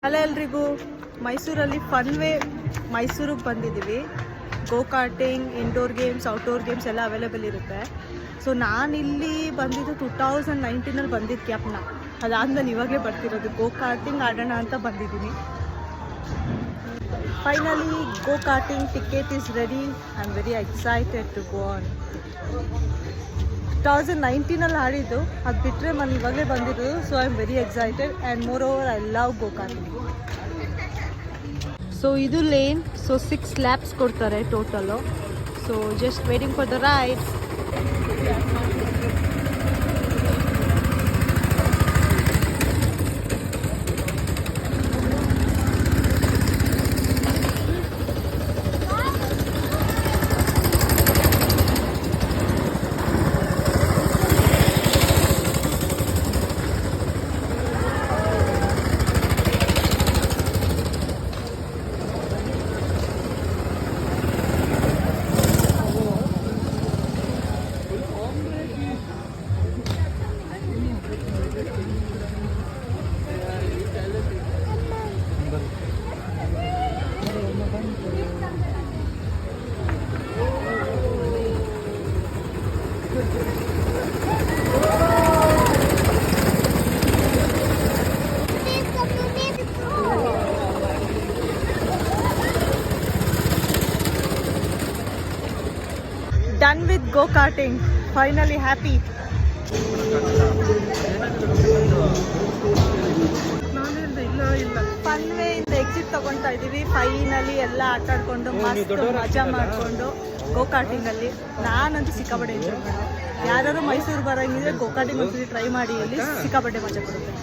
Hello ಎಲ್ರಿಗೂ, ಮೈಸೂರಲ್ಲಿ Funway ಮೈಸೂರಿಗೆ ಬಂದಿದ್ದೀವಿ. Go karting, indoor games, outdoor games ಎಲ್ಲ ಅವೈಲೇಬಲ್ ಇರುತ್ತೆ. ಸೊ ನಾನಿಲ್ಲಿ ಬಂದಿದ್ದು 2019 ಬಂದಿದ್ದು ಕ್ಯಾಪ್ನ. ಅದಾದ್ಮೇಲೆ ಇವಾಗಲೇ ಬರ್ತಿರೋದು. ಗೋ ಕಾರ್ಟಿಂಗ್ ಆಡೋಣ ಅಂತ ಬಂದಿದ್ದೀನಿ. Finally go karting ticket is ready. I am very excited to go on. 2019 ಆಡಿದ್ದು, ಅದು ಬಿಟ್ಟರೆ ನಾನು ಇವಾಗಲೇ ಬಂದಿದ್ದು. So I am very excited and moreover I love go karting. So ಇದು ಲೇನ್. ಸೊ 6 ಲ್ಯಾಪ್ಸ್ ಕೊಡ್ತಾರೆ total. So just waiting for the ride. Done with go karting. Finally happy. Funway ಇಂದ exit ತಗೊಳ್ತಾ ಇದೀವಿ. Finally ಎಲ್ಲ ಆಟ ಆಡ್ಕೊಂಡು ಮಸ್ತ್ ಮಜಾ ಮಾಡಿಕೊಂಡು ಗೋ ಕಾರ್ಟಿಂಗಲ್ಲಿ ನಾನಂತೂ ಸಿಕ್ಕಾಪಟ್ಟೆ ಎಂಜಾಯ್ ಮಾಡಿದೆ. ಯಾರು ಮೈಸೂರು ಬರೋಂಗಿದ್ರೆ ಗೋ ಕಾರ್ಟಿಂಗ್ ಒಂದ್ಸತಿ ಟ್ರೈ ಮಾಡಿ. ಇಲ್ಲಿ ಸಿಕ್ಕಾಪಟ್ಟೆ ಮಜಾ ಕೊಡುತ್ತೆ.